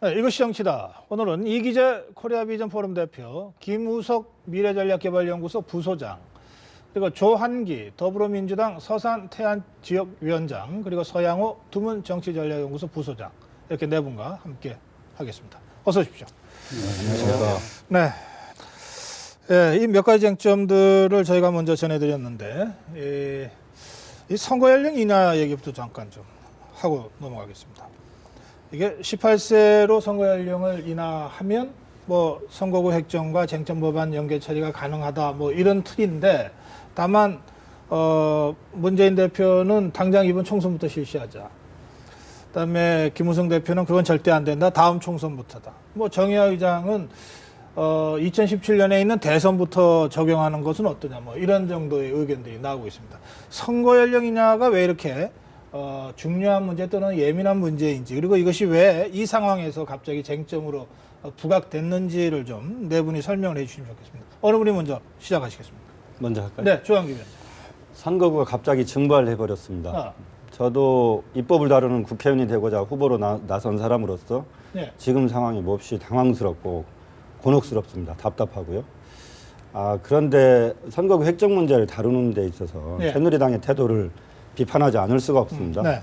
네, 이것이 정치다. 오늘은 이기재 코리아비전 포럼 대표, 김우석 미래전략개발연구소 부소장, 그리고 조한기 더불어민주당 서산 태안지역위원장, 그리고 서양호 두문 정치전략연구소 부소장, 이렇게 네 분과 함께 하겠습니다. 어서 오십시오. 안녕하십니까. 네. 예, 이 몇 가지 쟁점들을 저희가 먼저 전해드렸는데, 이 선거 연령 인하 얘기부터 잠깐 좀 하고 넘어가겠습니다. 이게 18세로 선거 연령을 인하하면 뭐 선거구 획정과 쟁점 법안 연계 처리가 가능하다 뭐 이런 틀인데, 다만 문재인 대표는 당장 이번 총선부터 실시하자. 그다음에 김우성 대표는 그건 절대 안 된다. 다음 총선부터다. 뭐 정의화 의장은 2017년에 있는 대선부터 적용하는 것은 어떠냐, 뭐 이런 정도의 의견들이 나오고 있습니다. 선거 연령 인하가 왜 이렇게 중요한 문제 또는 예민한 문제인지, 그리고 이것이 왜 이 상황에서 갑자기 쟁점으로 부각됐는지를 좀 네 분이 설명을 해주시면 좋겠습니다. 어느 분이 먼저 시작하시겠습니다. 먼저 할까요? 네, 조한기 위원장. 선거구가 갑자기 증발해버렸습니다. 저도 입법을 다루는 국회의원이 되고자 후보로 나선 사람으로서 네. 지금 상황이 몹시 당황스럽고 곤혹스럽습니다. 답답하고요. 그런데 선거구 획정 문제를 다루는 데 있어서 네. 새누리당의 태도를 비판하지 않을 수가 없습니다. 네.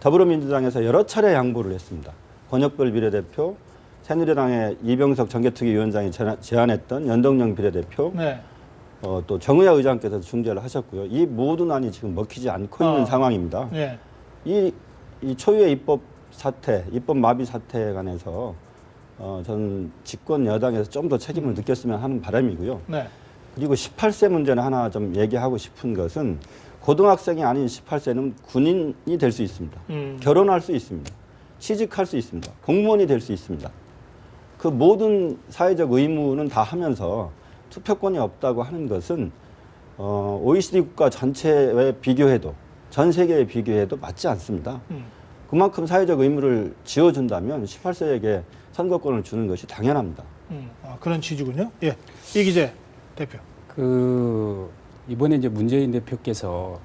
더불어민주당에서 여러 차례 양보를 했습니다. 권혁별 비례대표, 새누리당의 이병석 정개특위위원장이 제안했던 연동형 비례대표, 네. 또 정의화 의장께서 중재를 하셨고요. 이 모든 안이 지금 먹히지 않고 있는 상황입니다. 네. 이 초유의 입법 마비 사태에 관해서 저는 집권 여당에서 좀 더 책임을 느꼈으면 하는 바람이고요. 네. 그리고 18세 문제는 하나 좀 얘기하고 싶은 것은 고등학생이 아닌 18세는 군인이 될 수 있습니다. 결혼할 수 있습니다. 취직할 수 있습니다. 공무원이 될 수 있습니다. 그 모든 사회적 의무는 다 하면서 투표권이 없다고 하는 것은 OECD 국가 전체에 비교해도, 전 세계에 비교해도 맞지 않습니다. 그만큼 사회적 의무를 지어준다면 18세에게 선거권을 주는 것이 당연합니다. 그런 취지군요. 예, 이기재 대표. 이번에 이제 문재인 대표께서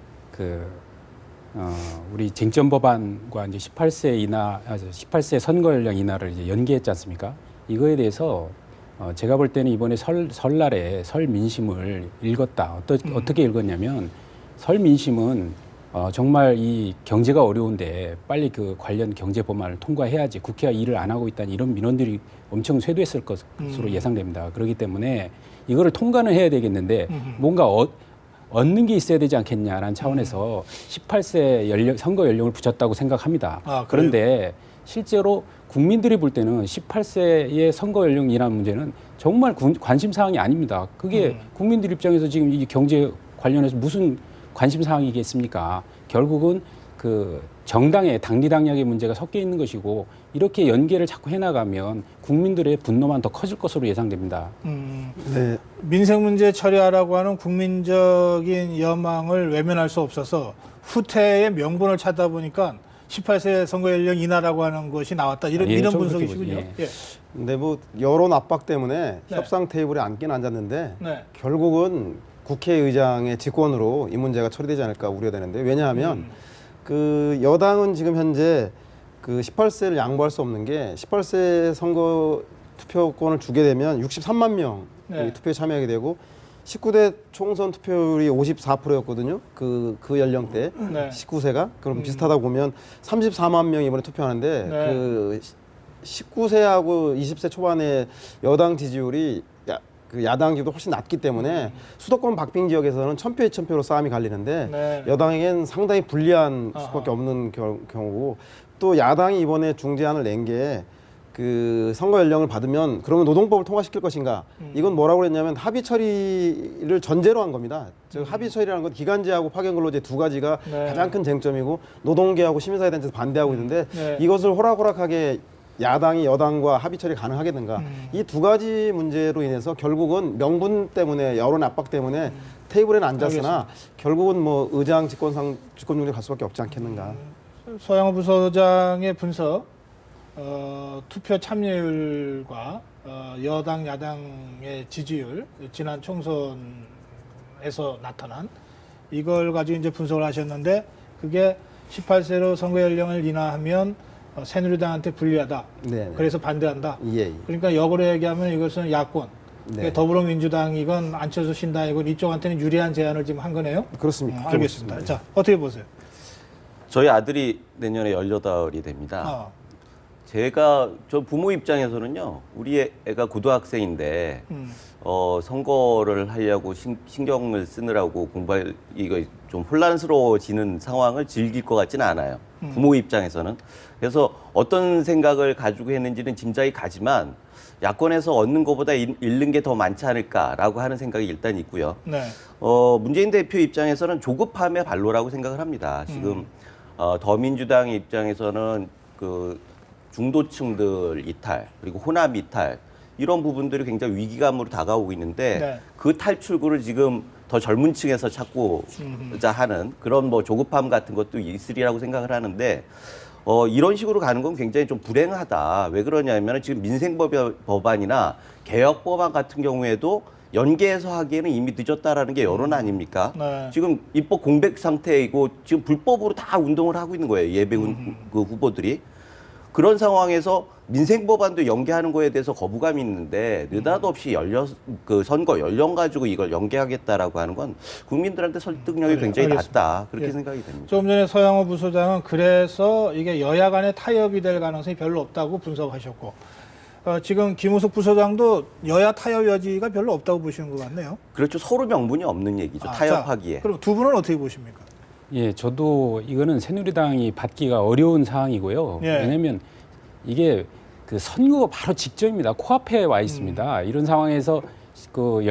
우리 쟁점 법안과 이제 18세 선거 연령 인하를 이제 연기했지 않습니까? 이거에 대해서 제가 볼 때는 이번에 설날에 설 민심을 읽었다. 어떻게 읽었냐면, 설 민심은 정말 이 경제가 어려운데 빨리 그 관련 경제 법안을 통과해야지 국회가 일을 안 하고 있다는 이런 민원들이 엄청 쇄도했을 것으로 예상됩니다. 그렇기 때문에 이거를 통과는 해야 되겠는데 뭔가 얻는 게 있어야 되지 않겠냐라는 차원에서 18세 선거 연령을 붙였다고 생각합니다. 그런데 실제로 국민들이 볼 때는 18세의 선거 연령 인하 문제는 정말 관심 사항이 아닙니다. 그게 국민들 입장에서 지금 이 경제 관련해서 무슨 관심 사항이겠습니까? 결국은 그 정당의 당리당략의 문제가 섞여 있는 것이고, 이렇게 연계를 자꾸 해나가면 국민들의 분노만 더 커질 것으로 예상됩니다. 네. 민생 문제 처리하라고 하는 국민적인 여망을 외면할 수 없어서 후퇴의 명분을 찾다 보니까 18세 선거 연령 인하라고 하는 것이 나왔다. 이런 분석이시군요. 예. 예. 근데 뭐 여론 압박 때문에 네. 협상 테이블에 앉긴 앉았는데 네. 결국은 국회의장의 직권으로 이 문제가 처리되지 않을까 우려되는데, 왜냐하면 그 여당은 지금 현재 그 18세를 양보할 수 없는 게, 18세 선거 투표권을 주게 되면 63만 명이 네. 투표에 참여하게 되고, 19대 총선 투표율이 54%였거든요. 그 연령대 네. 19세가 그럼 비슷하다 보면 34만 명이 이번에 투표하는데, 네. 그 19세하고 20세 초반의 여당 지지율이 야당 지지율도 훨씬 낮기 때문에 수도권 박빙 지역에서는 1000표, 2000표로 싸움이 갈리는데, 네. 여당에겐 상당히 불리한 수밖에 없는 경우고, 또 야당이 이번에 중재안을 낸 게 그 선거 연령을 받으면 그러면 노동법을 통과시킬 것인가, 이건 뭐라고 그랬냐면 합의 처리를 전제로 한 겁니다. 즉 합의 처리라는 건 기간제하고 파견근로제 두 가지가 네. 가장 큰 쟁점이고, 노동계하고 시민사회단체에서 반대하고 있는데 네. 이것을 호락호락하게 야당이 여당과 합의 처리 가능하겠는가, 이 두 가지 문제로 인해서 결국은 명분 때문에, 여론 압박 때문에 테이블에는 앉았으나 알겠습니다. 결국은 뭐 의장 직권 중립 갈 수밖에 없지 않겠는가. 서양호 부소장의 분석, 투표 참여율과 여당 야당의 지지율, 지난 총선에서 나타난 이걸 가지고 이제 분석을 하셨는데, 그게 18세로 선거 연령을 인하하면 새누리당한테 불리하다. 네. 그래서 반대한다. 예, 예. 그러니까 역으로 얘기하면 이것은 야권, 네. 더불어민주당이건 안철수 신당이건 이쪽한테는 유리한 제안을 지금 한 거네요. 그렇습니다. 알겠습니다. 자, 어떻게 보세요? 저희 아들이 내년에 18이 됩니다. 아, 저 부모 입장에서는요, 우리 애가 고등학생인데, 선거를 하려고 신경을 쓰느라고 이거 좀 혼란스러워지는 상황을 즐길 것 같지는 않아요. 부모 입장에서는. 그래서 어떤 생각을 가지고 했는지는 짐작이 가지만, 야권에서 얻는 것보다 잃는 게 더 많지 않을까라고 하는 생각이 일단 있고요. 네. 문재인 대표 입장에서는 조급함의 발로라고 생각을 합니다. 지금 더민주당 입장에서는 그 중도층들 이탈 그리고 호남 이탈 이런 부분들이 굉장히 위기감으로 다가오고 있는데 네. 그 탈출구를 지금 더 젊은 층에서 찾고자 하는 그런 뭐 조급함 같은 것도 있으리라고 생각을 하는데 이런 식으로 가는 건 굉장히 좀 불행하다. 왜 그러냐면 지금 민생법안이나 개혁법안 같은 경우에도 연계해서 하기에는 이미 늦었다라는 게 여론 아닙니까? 네. 지금 입법 공백 상태이고 지금 불법으로 다 운동을 하고 있는 거예요. 예비 그 후보들이. 그런 상황에서 민생법안도 연계하는 거에 대해서 거부감이 있는데 느닷없이 선거 연령 가지고 이걸 연계하겠다라고 하는 건 국민들한테 설득력이 굉장히 알겠습니다. 낮다. 그렇게 예. 생각이 됩니다. 조금 전에 서양호 부소장은 그래서 이게 여야 간의 타협이 될 가능성이 별로 없다고 분석하셨고, 지금 김우석 부소장도 여야 타협 여지가 별로 없다고 보시는 것 같네요. 그렇죠. 서로 명분이 없는 얘기죠. 타협하기에. 자, 그럼 두 분은 어떻게 보십니까? 예, 저도 이거는 새누리당이 받기가 어려운 상황이고요. 예. 왜냐하면 이게 그 선거가 바로 직전입니다. 코앞에 와 있습니다. 이런 상황에서 그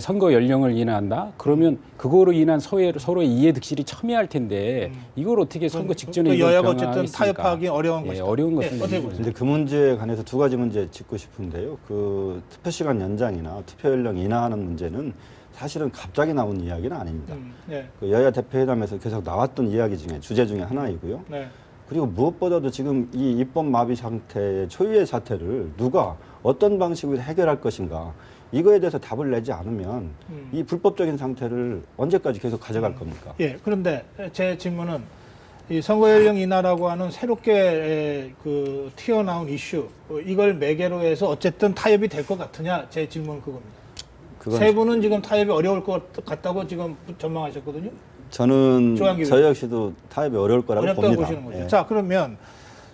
선거 연령을 인하한다? 그러면 그거로 인한 서로의 이해 득실이 첨예할 텐데 이걸 어떻게 선거 직전에 이걸 여야가 어쨌든 병행하겠습니까? 타협하기 어려운 예, 것이다. 어려운 예, 것은 어떻게 보세요? 근데 그 문제에 관해서 두 가지 문제 짚고 싶은데요. 그 투표 시간 연장이나 투표 연령 인하하는 문제는 사실은 갑자기 나온 이야기는 아닙니다. 네. 그 여야 대표회담에서 계속 나왔던 이야기 중에 주제 중에 하나이고요. 네. 그리고 무엇보다도 지금 이 입법 마비 상태의 초유의 사태를 누가 어떤 방식으로 해결할 것인가 이거에 대해서 답을 내지 않으면 이 불법적인 상태를 언제까지 계속 가져갈 겁니까? 예. 그런데 제 질문은 이 선거 연령 인하라고 하는 새롭게 그 튀어나온 이슈 이걸 매개로 해서 어쨌든 타협이 될 것 같으냐 제 질문은 그겁니다. 세 분은 지금 타협이 어려울 것 같다고 지금 전망하셨거든요. 저는 조항기 저 역시도 타협이 어려울 거라고 어렵다고 봅니다. 보시는 거죠. 예. 자, 그러면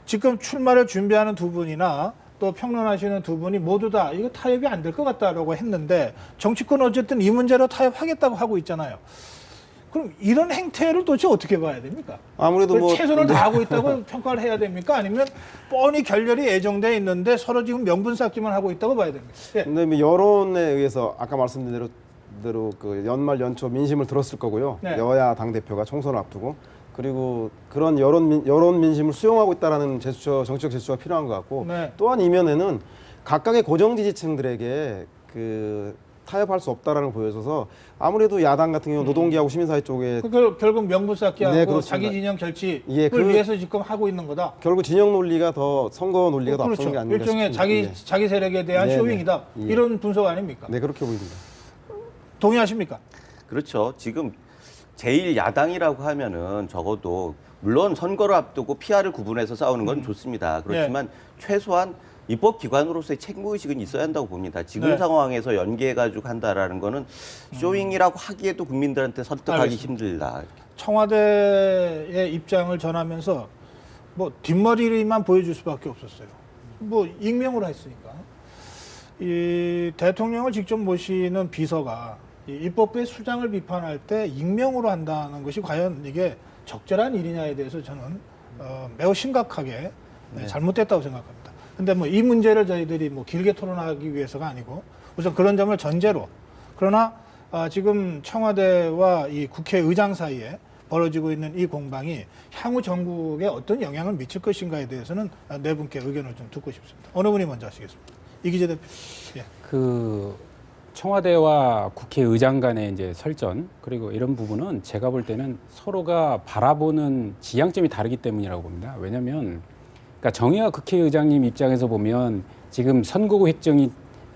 지금 출마를 준비하는 두 분이나 또 평론하시는 두 분이 모두 다 이거 타협이 안 될 것 같다라고 했는데 정치권 어쨌든 이 문제로 타협하겠다고 하고 있잖아요. 그럼 이런 행태를 도대체 어떻게 봐야 됩니까? 아무래도 뭐 최선을 다하고 있다고 평가를 해야 됩니까? 아니면 뻔히 결렬이 예정돼 있는데 서로 지금 명분 쌓기만 하고 있다고 봐야 됩니까? 예. 근데 뭐 여론에 의해서 아까 말씀드린 대로 그 연말 연초 민심을 들었을 거고요. 네. 여야 당 대표가 총선을 앞두고 그리고 그런 여론 민심을 수용하고 있다라는 정치적 제스처가 필요한 것 같고 네. 또한 이면에는 각각의 고정 지지층들에게 그 타협할 수 없다라는 걸 보여줘서 아무래도 야당 같은 경우 노동계하고 시민사회 쪽에 결국 명분 쌓기하고 네, 그렇습니다. 자기 진영 결집을 예, 위해서 지금 하고 있는 거다. 결국 진영 논리가 더 선거 논리가 더 그렇죠. 앞서는 게 아닌가 일종의 싶습니다. 자기 세력에 대한 네, 쇼윙이다. 네. 예. 이런 분석 아닙니까? 네 그렇게 보입니다. 동의하십니까? 그렇죠. 지금 제1야당이라고 하면은 적어도 물론 선거를 앞두고 PR을 구분해서 싸우는 건 좋습니다. 그렇지만 최소한 입법기관으로서의 책무의식은 있어야 한다고 봅니다. 지금 네. 상황에서 연계해가지고 한다라는 거는 쇼잉이라고 하기에도 국민들한테 설득하기 알겠습니다. 힘들다. 청와대의 입장을 전하면서 뭐 뒷머리만 보여줄 수밖에 없었어요. 뭐 익명으로 했으니까. 이 대통령을 직접 모시는 비서가 이 입법부의 수장을 비판할 때 익명으로 한다는 것이 과연 이게 적절한 일이냐에 대해서 저는 매우 심각하게 잘못됐다고 생각합니다. 근데 뭐 이 문제를 저희들이 뭐 길게 토론하기 위해서가 아니고 우선 그런 점을 전제로 그러나 지금 청와대와 이 국회의장 사이에 벌어지고 있는 이 공방이 향후 전국에 어떤 영향을 미칠 것인가에 대해서는 네 분께 의견을 좀 듣고 싶습니다. 어느 분이 먼저 하시겠습니까? 이기재 대표. 예. 그 청와대와 국회의장 간의 이제 설전 그리고 이런 부분은 제가 볼 때는 서로가 바라보는 지향점이 다르기 때문이라고 봅니다. 왜냐하면 그러니까 정의화 국회의장님 입장에서 보면 지금 선거구 획정이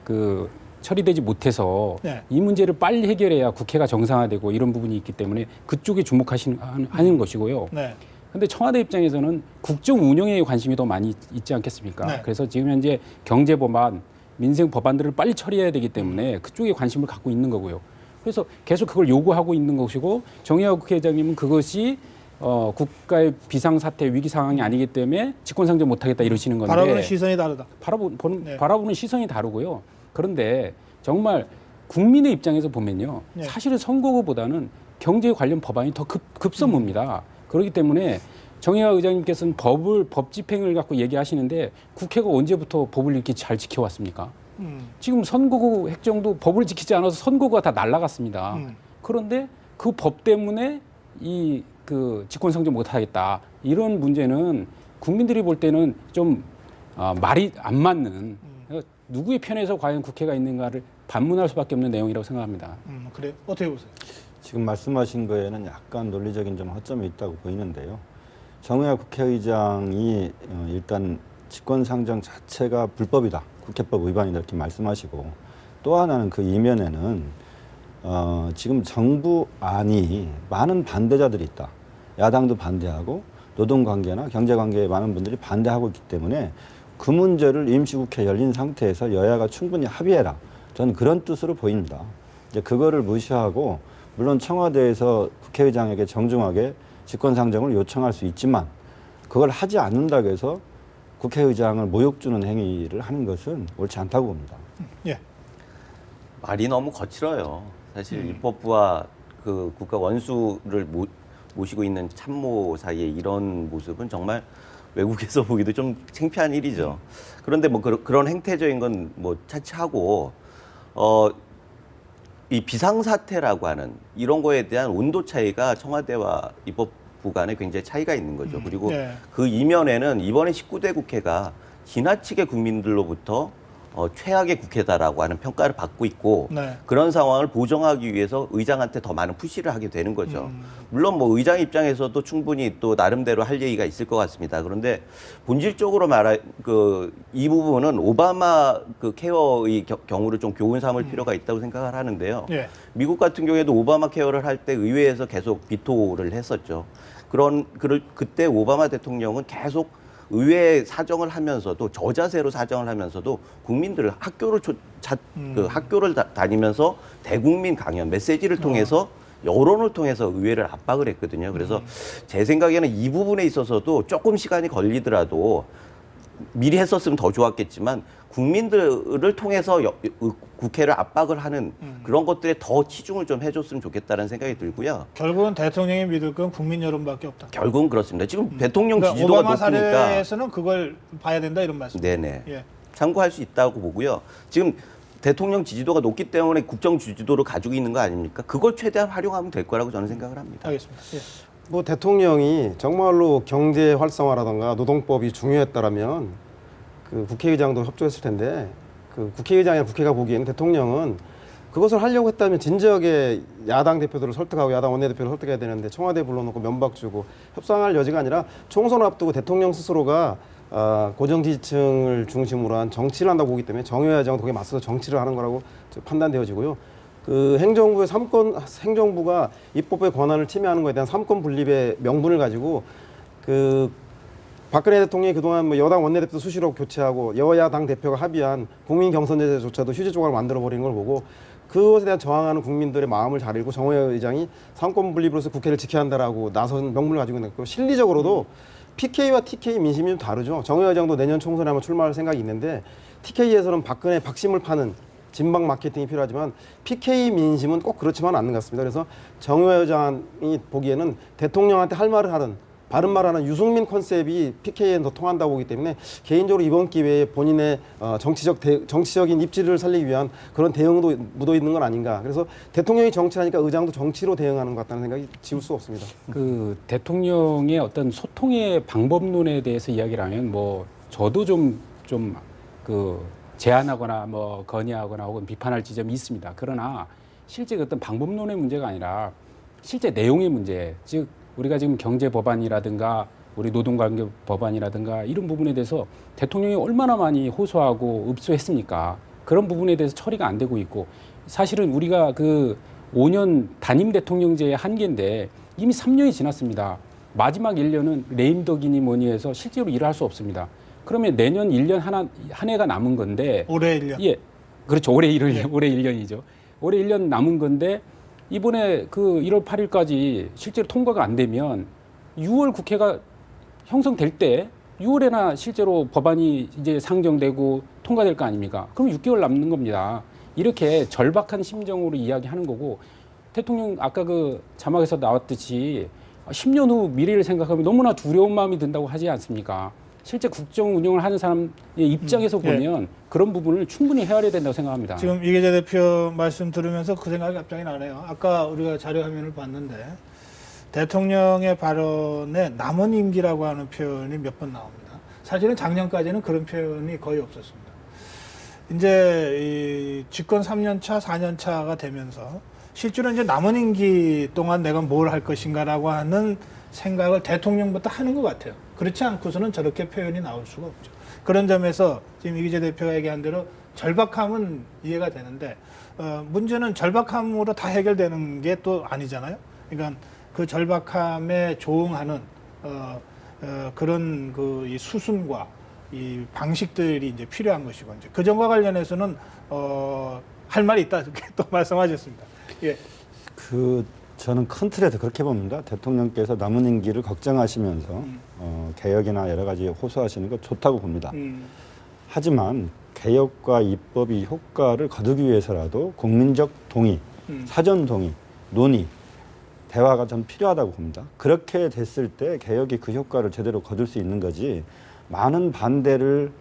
그 처리되지 못해서 네. 이 문제를 빨리 해결해야 국회가 정상화되고 이런 부분이 있기 때문에 그쪽에 주목하는 것이고요. 네. 근데 청와대 입장에서는 국정 운영에 관심이 더 많이 있지 않겠습니까? 네. 그래서 지금 현재 경제 법안, 민생 법안들을 빨리 처리해야 되기 때문에 그쪽에 관심을 갖고 있는 거고요. 그래서 계속 그걸 요구하고 있는 것이고 정의화 국회의장님은 그것이 국가의 비상사태 위기 상황이 아니기 때문에 직권상정 못하겠다 이러시는 건데 바라보는 시선이 다르다. 바라보는 네. 시선이 다르고요. 그런데 정말 국민의 입장에서 보면요. 네. 사실은 선거구보다는 경제 관련 법안이 더 급선무입니다. 그렇기 때문에 정의화 의장님께서는 법 집행을 갖고 얘기하시는데 국회가 언제부터 법을 이렇게 잘 지켜왔습니까? 지금 선거구 획정도 법을 지키지 않아서 선거구가 다 날아갔습니다. 그런데 그 법 때문에 그 직권상정 못하겠다 이런 문제는 국민들이 볼 때는 좀 말이 안 맞는 누구의 편에서 과연 국회가 있는가를 반문할 수밖에 없는 내용이라고 생각합니다. 그래 어떻게 보세요? 지금 말씀하신 거에는 약간 논리적인 좀 허점이 있다고 보이는데요. 정의화 국회의장이 일단 직권상정 자체가 불법이다, 국회법 위반이다 이렇게 말씀하시고 또 하나는 그 이면에는 지금 정부 안이 많은 반대자들이 있다. 야당도 반대하고 노동관계나 경제관계에 많은 분들이 반대하고 있기 때문에 그 문제를 임시국회 열린 상태에서 여야가 충분히 합의해라. 저는 그런 뜻으로 보입니다. 이제 그거를 무시하고 물론 청와대에서 국회의장에게 정중하게 직권상정을 요청할 수 있지만 그걸 하지 않는다고 해서 국회의장을 모욕 주는 행위를 하는 것은 옳지 않다고 봅니다. 예. 말이 너무 거칠어요. 사실 입법부와 그 국가 원수를 모시고 있는 참모 사이에 이런 모습은 정말 외국에서 보기도 좀 창피한 일이죠. 그런데 뭐 그런 행태적인 건 뭐 차치하고 이 비상사태라고 하는 이런 거에 대한 온도 차이가 청와대와 입법부 간에 굉장히 차이가 있는 거죠. 그리고 네. 그 이면에는 이번에 19대 국회가 지나치게 국민들로부터 최악의 국회다라고 하는 평가를 받고 있고 네. 그런 상황을 보정하기 위해서 의장한테 더 많은 푸시를 하게 되는 거죠. 물론 뭐 의장 입장에서도 충분히 또 나름대로 할 얘기가 있을 것 같습니다. 그런데 본질적으로 이 부분은 오바마 그 케어의 경우를 좀 교훈 삼을 필요가 있다고 생각을 하는데요. 예. 미국 같은 경우에도 오바마 케어를 할 때 의회에서 계속 비토를 했었죠. 그때 오바마 대통령은 계속 의회 사정을 하면서도 저자세로 사정을 하면서도 국민들을 학교를 다니면서 대국민 강연 메시지를 통해서 여론을 통해서 의회를 압박을 했거든요. 그래서 제 생각에는 이 부분에 있어서도 조금 시간이 걸리더라도 미리 했었으면 더 좋았겠지만 국민들을 통해서 국회를 압박을 하는 그런 것들에 더 치중을 좀 해줬으면 좋겠다는 생각이 들고요. 결국은 대통령이 믿을 건 국민 여론밖에 없다. 결국은 그렇습니다. 지금 대통령 그러니까 지지도가 오바마 높으니까 사례에서는 그걸 봐야 된다 이런 말씀. 네네. 예. 참고할 수 있다고 보고요. 지금 대통령 지지도가 높기 때문에 국정 지지도를 가지고 있는 거 아닙니까? 그걸 최대한 활용하면 될 거라고 저는 생각을 합니다. 알겠습니다. 예. 뭐 대통령이 정말로 경제 활성화라든가 노동법이 중요했다라면 그 국회의장도 협조했을 텐데 그 국회의장이나 국회가 보기에는 대통령은 그것을 하려고 했다면 진지하게 야당 대표들을 설득하고 야당 원내대표를 설득해야 되는데 청와대 불러놓고 면박 주고 협상할 여지가 아니라 총선 앞두고 대통령 스스로가 고정 지지층을 중심으로 한 정치를 한다고 보기 때문에 정의화 의장은 거기에 맞서서 정치를 하는 거라고 판단되어지고요. 그 행정부가 입법의 권한을 침해하는 것에 대한 삼권 분립의 명분을 가지고 그 박근혜 대통령이 그동안 뭐 여당 원내대표 수시로 교체하고 여야당 대표가 합의한 국민 경선제조차도 휴지 조각을 만들어 버리는 걸 보고 그것에 대한 저항하는 국민들의 마음을 잘 읽고 정의화 의장이 삼권 분립으로서 국회를 지켜야 한다라고 나선 명분을 가지고 있는 거고 실리적으로도 PK와 TK 민심이 좀 다르죠. 정의화 의장도 내년 총선에 아마 출마할 생각이 있는데 TK에서는 박심을 파는 진박 마케팅이 필요하지만 PK 민심은 꼭 그렇지만 않는 것 같습니다. 그래서 정의화 의장이 보기에는 대통령한테 할 말을 하는 바른 말하는 유승민 컨셉이 PK에는 더 통한다고 보기 때문에 개인적으로 이번 기회에 본인의 정치적인 입지를 살리기 위한 그런 대응도 묻어 있는 건 아닌가. 그래서 대통령이 정치하니까 의장도 정치로 대응하는 것 같다는 생각이 지울 수 없습니다. 그 대통령의 어떤 소통의 방법론에 대해서 이야기를 하면 뭐 저도 좀 그 제안하거나 뭐 건의하거나 혹은 비판할 지점이 있습니다. 그러나 실제 어떤 방법론의 문제가 아니라 실제 내용의 문제, 즉 우리가 지금 경제 법안이라든가 우리 노동관계 법안이라든가 이런 부분에 대해서 대통령이 얼마나 많이 호소하고 읍소했습니까? 그런 부분에 대해서 처리가 안 되고 있고 사실은 우리가 그 5년 단임 대통령제의 한계인데 이미 3년이 지났습니다. 마지막 1년은 레임덕이니 뭐니 해서 실제로 일을 할 수 없습니다. 그러면 내년 1년 한 해가 남은 건데 올해 1년. 예. 그렇죠. 올해 1년이죠. 올해 1년 남은 건데 이번에 그 1월 8일까지 실제로 통과가 안 되면 6월 국회가 형성될 때 6월에나 실제로 법안이 이제 상정되고 통과될 거 아닙니까? 그럼 6개월 남는 겁니다. 이렇게 절박한 심정으로 이야기하는 거고 대통령 아까 그 자막에서 나왔듯이 10년 후 미래를 생각하면 너무나 두려운 마음이 든다고 하지 않습니까? 실제 국정 운영을 하는 사람의 입장에서 보면 그런 부분을 충분히 헤아려야 된다고 생각합니다. 지금 이계재 대표 말씀 들으면서 그 생각이 갑자기 나네요. 아까 우리가 자료 화면을 봤는데 대통령의 발언에 남은 임기라고 하는 표현이 몇 번 나옵니다. 사실은 작년까지는 그런 표현이 거의 없었습니다. 이제 이 집권 3년 차, 4년 차가 되면서 실제로 이제 남은 임기 동안 내가 뭘 할 것인가라고 하는 생각을 대통령부터 하는 것 같아요. 그렇지 않고서는 저렇게 표현이 나올 수가 없죠. 그런 점에서 지금 이기재 대표가 얘기한 대로 절박함은 이해가 되는데 문제는 절박함으로 다 해결되는 게 또 아니잖아요. 그러니까 그 절박함에 조응하는 그런 그 이 수순과 이 방식들이 이제 필요한 것이고 이제 그 점과 관련해서는 할 말이 있다 이렇게 또 말씀하셨습니다. 예. 저는 큰 틀에서 그렇게 봅니다. 대통령께서 남은 임기를 걱정하시면서 개혁이나 여러 가지 호소하시는 거 좋다고 봅니다. 하지만 개혁과 입법이 효과를 거두기 위해서라도 국민적 동의, 사전 동의, 논의, 대화가 좀 필요하다고 봅니다. 그렇게 됐을 때 개혁이 그 효과를 제대로 거둘 수 있는 거지 많은 반대를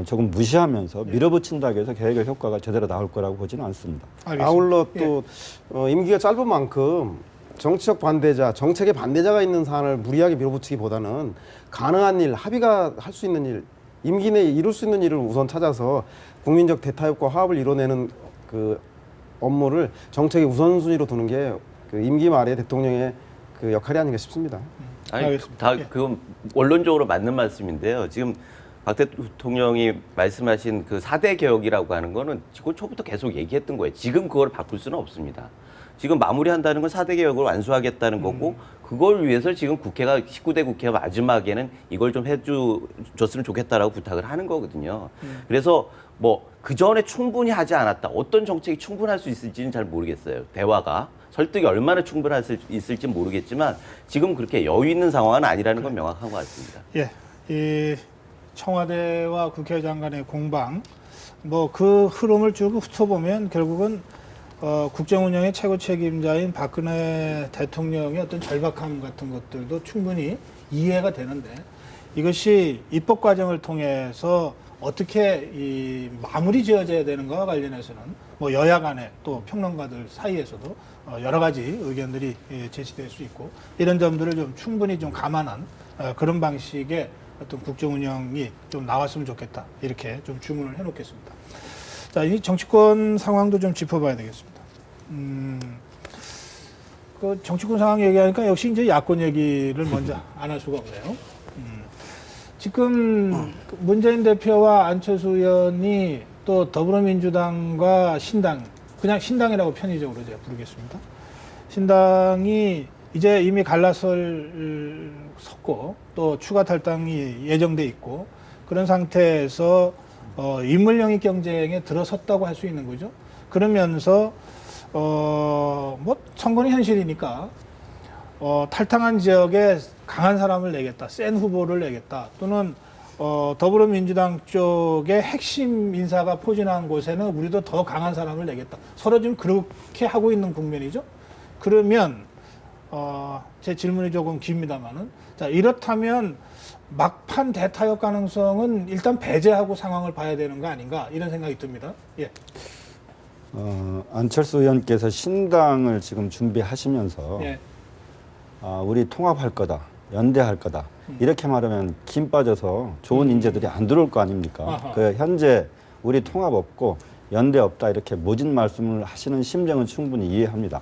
조금 무시하면서 밀어붙인다고 해서 개혁의 효과가 제대로 나올 거라고 보지는 않습니다. 알겠습니다. 아울러 또 임기가 짧은 만큼 정치적 반대자, 정책의 반대자가 있는 사안을 무리하게 밀어붙이기보다는 가능한 일, 합의가 할 수 있는 일, 임기 내에 이룰 수 있는 일을 우선 찾아서 국민적 대타협과 화합을 이뤄내는 그 업무를 정책의 우선순위로 두는 게 그 임기 말에 대통령의 그 역할이 아닌가 싶습니다. 아니, 알겠습니다. 다 그건 원론적으로 맞는 말씀인데요. 지금 박 대통령이 말씀하신 그 4대 개혁이라고 하는 거는 지금 초부터 계속 얘기했던 거예요. 지금 그걸 바꿀 수는 없습니다. 지금 마무리한다는 건 4대 개혁을 완수하겠다는 거고 그걸 위해서 지금 국회가 19대 국회 마지막에는 이걸 좀 해줬으면 좋겠다라고 부탁을 하는 거거든요. 그래서 뭐 그 전에 충분히 하지 않았다. 어떤 정책이 충분할 수 있을지는 잘 모르겠어요. 대화가. 설득이 얼마나 충분할 수 있을지 모르겠지만 지금 그렇게 여유 있는 상황은 아니라는 건 명확한 것 같습니다. 예, 이 청와대와 국회의장 간의 공방, 뭐 그 흐름을 쭉 훑어보면 결국은 국정 운영의 최고 책임자인 박근혜 대통령의 어떤 절박함 같은 것들도 충분히 이해가 되는데 이것이 입법 과정을 통해서 어떻게 이 마무리 지어져야 되는가와 관련해서는 뭐 여야 간에 또 평론가들 사이에서도 여러 가지 의견들이 제시될 수 있고 이런 점들을 좀 충분히 좀 감안한 그런 방식의 어떤 국정 운영이 좀 나왔으면 좋겠다 이렇게 좀 주문을 해놓겠습니다. 자, 이 정치권 상황도 좀 짚어봐야 되겠습니다. 그 정치권 상황 얘기하니까 역시 이제 야권 얘기를 먼저 안 할 수가 없네요. 지금 문재인 대표와 안철수 의원이 또 더불어민주당과 신당, 그냥 신당이라고 편의적으로 제가 부르겠습니다. 신당이 이제 이미 갈라설 섰고 또 추가 탈당이 예정돼 있고 그런 상태에서 인물 영입 경쟁에 들어섰다고 할 수 있는 거죠. 그러면서 뭐 선거는 현실이니까 탈당한 지역에 강한 사람을 내겠다, 센 후보를 내겠다, 또는 더불어민주당 쪽에 핵심 인사가 포진한 곳에는 우리도 더 강한 사람을 내겠다. 서로 지금 그렇게 하고 있는 국면이죠. 그러면 제 질문이 조금 깁니다만은 자 이렇다면 막판 대타협 가능성은 일단 배제하고 상황을 봐야 되는 거 아닌가 이런 생각이 듭니다. 예. 안철수 의원께서 신당을 지금 준비하시면서 예. 우리 통합할 거다, 연대할 거다 이렇게 말하면 김 빠져서 좋은 인재들이 안 들어올 거 아닙니까? 아하. 그 현재 우리 통합 없고 연대 없다 이렇게 모진 말씀을 하시는 심정은 충분히 이해합니다.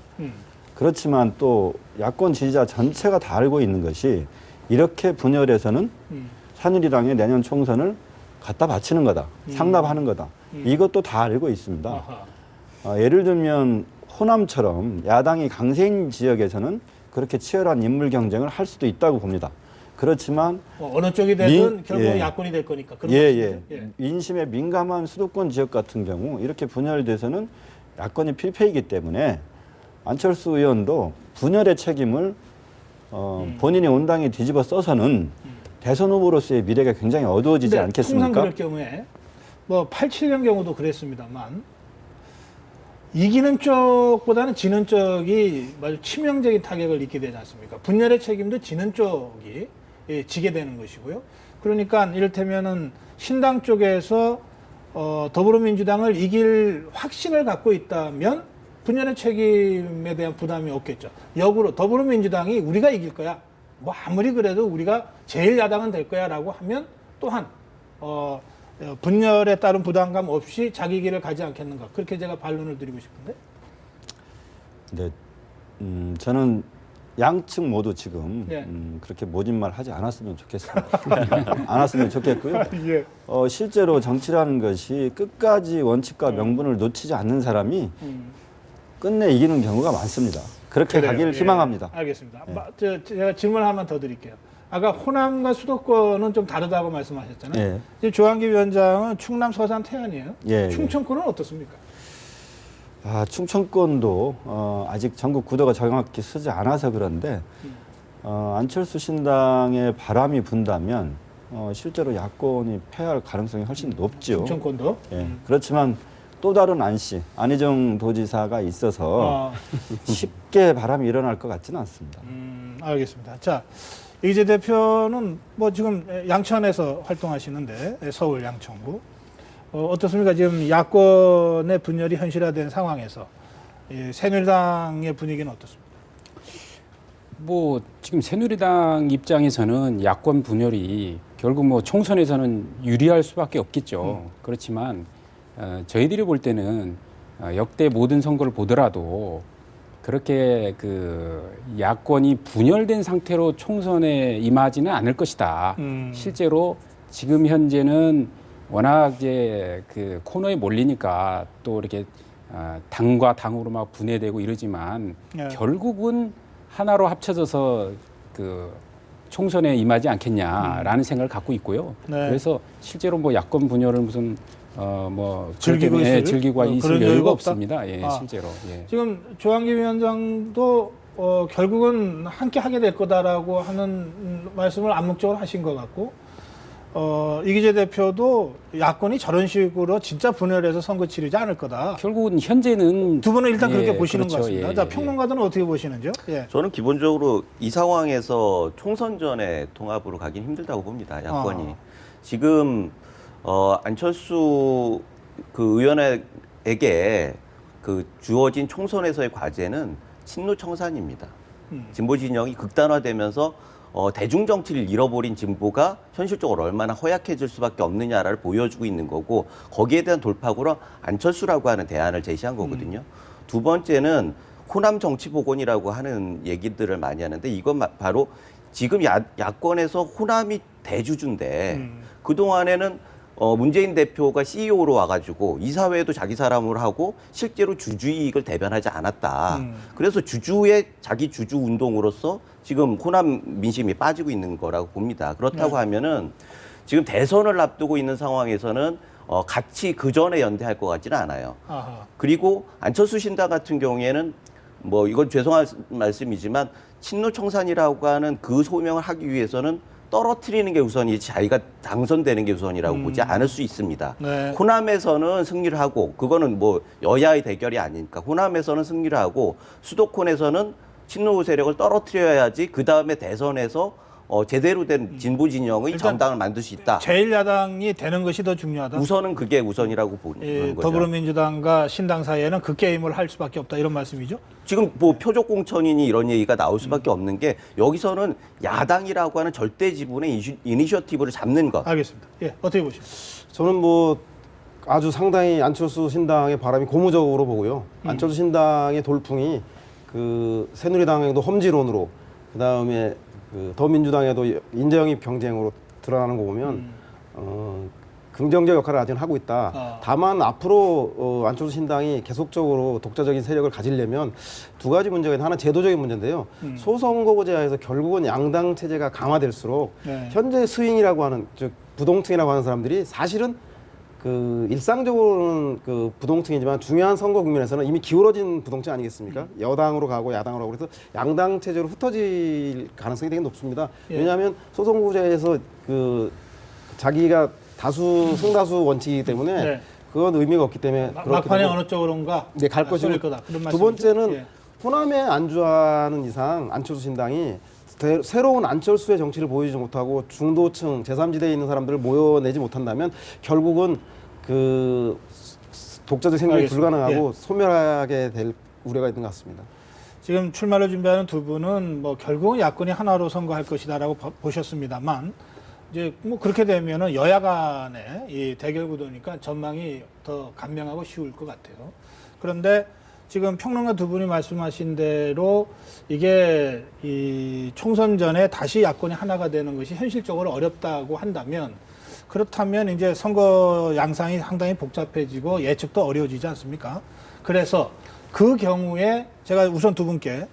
그렇지만 또 야권 지지자 전체가 다 알고 있는 것이 이렇게 분열해서는 새누리당의 내년 총선을 갖다 바치는 거다, 상납하는 거다. 이것도 다 알고 있습니다. 아하. 예를 들면 호남처럼 야당이 강세인 지역에서는 그렇게 치열한 인물 경쟁을 할 수도 있다고 봅니다. 그렇지만 뭐 어느 쪽이 되든 결국 야권이 될 거니까. 그런 말씀이죠? 민심에 민감한 수도권 지역 같은 경우 이렇게 분열돼서는 야권이 필패이기 때문에 안철수 의원도 분열의 책임을 본인이 온당히 뒤집어 써서는 대선 후보로서의 미래가 굉장히 어두워지지 않겠습니까? 통상 그럴 경우에 뭐 87년 경우도 그랬습니다만 이기는 쪽보다는 지는 쪽이 아주 치명적인 타격을 입게 되지 않습니까? 분열의 책임도 지는 쪽이 지게 되는 것이고요. 그러니까 이를테면은 신당 쪽에서 더불어민주당을 이길 확신을 갖고 있다면 분열의 책임에 대한 부담이 없겠죠. 역으로 더불어민주당이 우리가 이길 거야. 뭐 아무리 그래도 우리가 제일 야당은 될 거야라고 하면 또한 분열에 따른 부담감 없이 자기 길을 가지 않겠는가. 그렇게 제가 반론을 드리고 싶은데. 네, 저는 양측 모두 지금 예. 그렇게 모진 말 하지 않았으면 좋겠습니다. 안 왔으면 좋겠고요. 예. 실제로 정치라는 것이 끝까지 원칙과 명분을 놓치지 않는 사람이 끝내 이기는 경우가 많습니다. 그렇게 그래요. 가기를 예. 희망합니다. 알겠습니다. 제가 질문 하나만 더 드릴게요. 아까 호남과 수도권은 좀 다르다고 말씀하셨잖아요. 예. 이제 조한기 위원장은 충남 서산 태안이에요. 예, 충청권은 어떻습니까? 충청권도 아직 전국 구도가 정확히 서지 않아서 그런데 안철수 신당의 바람이 분다면 실제로 야권이 패할 가능성이 훨씬 높죠. 충청권도. 예. 그렇지만 또 다른 안희정 도지사가 있어서 쉽게 바람이 일어날 것 같지는 않습니다. 알겠습니다. 자, 이재 대표는 뭐 지금 양천에서 활동하시는데 서울 양천구 어떻습니까? 지금 야권의 분열이 현실화된 상황에서 새누리당의 분위기는 어떻습니까? 뭐 지금 새누리당 입장에서는 야권 분열이 결국 뭐 총선에서는 유리할 수밖에 없겠죠. 그렇지만 저희들이 볼 때는 역대 모든 선거를 보더라도 그렇게 그 야권이 분열된 상태로 총선에 임하지는 않을 것이다. 실제로 지금 현재는 워낙 이제 그 코너에 몰리니까 또 이렇게 당과 당으로 막 분해되고 이러지만 결국은 하나로 합쳐져서 그 총선에 임하지 않겠냐라는 생각을 갖고 있고요. 네. 그래서 실제로 뭐 야권 분열을 무슨 뭐 즐기고 있을 즐기고 있을 그런 여유가 여유가 없습니다. 예, 실제로. 예. 지금 조한기 위원장도 결국은 함께 하게 될 거다라고 하는 말씀을 암묵적으로 하신 것 같고 이기재 대표도 야권이 저런 식으로 진짜 분열해서 선거 치르지 않을 거다. 결국은 현재는 두 분은 일단 그렇게 예, 보시는 그렇죠. 것 같습니다. 예, 자, 예. 평론가들은 어떻게 보시는지요? 예. 저는 기본적으로 이 상황에서 총선 전에 통합으로 가긴 힘들다고 봅니다. 야권이. 지금 안철수 그 의원에게 그 주어진 총선에서의 과제는 친노 청산입니다. 진보 진영이 극단화되면서 대중 정치를 잃어버린 진보가 현실적으로 얼마나 허약해질 수밖에 없느냐를 보여주고 있는 거고 거기에 대한 돌파구로 안철수라고 하는 대안을 제시한 거거든요. 두 번째는 호남 정치 복원이라고 하는 얘기들을 많이 하는데 이건 바로 지금 야권에서 호남이 대주주인데 그동안에는 문재인 대표가 CEO로 와가지고 이사회도 자기 사람으로 하고 실제로 주주이익을 대변하지 않았다. 그래서 자기 주주 운동으로서 지금 호남 민심이 빠지고 있는 거라고 봅니다. 그렇다고 하면은 지금 대선을 앞두고 있는 상황에서는 같이 그 전에 연대할 것 같지는 않아요. 그리고 안철수 신당 같은 경우에는 뭐 이건 죄송한 말씀이지만 친노 청산이라고 하는 그 소명을 하기 위해서는 떨어뜨리는 게 우선이지 자기가 당선되는 게 우선이라고 보지 않을 수 있습니다. 네. 호남에서는 승리를 하고 그거는 뭐 여야의 대결이 아니니까 호남에서는 승리를 하고 수도권에서는 친노 세력을 떨어뜨려야지 그 다음에 대선에서 제대로 된 진보 진영의 정당을 만들 수 있다. 제1야당이 되는 것이 더 중요하다. 우선은 그게 우선이라고 보는 거죠. 더불어민주당과 신당 사이에는 그 게임을 할 수밖에 없다 이런 말씀이죠? 지금 뭐 표적 공천이니 이런 얘기가 나올 수밖에 없는 게 여기서는 야당이라고 하는 절대 지분의 이니셔티브를 잡는 것. 알겠습니다. 예, 어떻게 보십니까? 저는 뭐 아주 상당히 안철수 신당의 바람이 고무적으로 보고요. 안철수 신당의 돌풍이 그 새누리당에도 험지론으로 그다음에 그 더민주당에도 인재영입 경쟁으로 드러나는 거 보면 긍정적 역할을 아직 하고 있다. 아. 다만 앞으로 안철수 신당이 계속적으로 독자적인 세력을 가지려면 두 가지 문제가 있는데, 하나는 제도적인 문제인데요. 소선거제하에서 결국은 양당 체제가 강화될수록 네. 현재 스윙이라고 하는, 즉 부동층이라고 하는 사람들이 사실은 그 일상적으로는 그 부동층이지만 중요한 선거 국면에서는 이미 기울어진 부동층 아니겠습니까? 여당으로 가고 야당으로 가고, 그래서 양당 체제로 흩어질 가능성이 되게 높습니다. 예. 왜냐하면 소선거제에서 그 자기가 승다수 원칙이기 때문에 네. 그건 의미가 없기 때문에 그렇게 막판에 되고, 어느 쪽으로인가 네, 갈 것이고, 쏠릴 거다. 그런 두 말씀이죠? 번째는 예. 호남에 안주하는 이상 안철수 신당이 새로운 안철수의 정치를 보여주지 못하고 중도층 제3지대에 있는 사람들을 모여내지 못한다면 결국은 그 독자적 생존이 알겠습니다. 불가능하고 소멸하게 될 우려가 있는 것 같습니다. 지금 출마를 준비하는 두 분은 뭐 결국은 야권이 하나로 선거할 것이다라고 보셨습니다만, 이제 뭐 그렇게 되면은 여야 간의 이 대결 구도니까 전망이 더 간명하고 쉬울 것 같아요. 그런데 지금 평론가 두 분이 말씀하신 대로 이게 이 총선 전에 다시 야권이 하나가 되는 것이 현실적으로 어렵다고 한다면, 그렇다면 이제 선거 양상이 상당히 복잡해지고 예측도 어려워지지 않습니까? 그래서 그 경우에 제가 우선 두 분께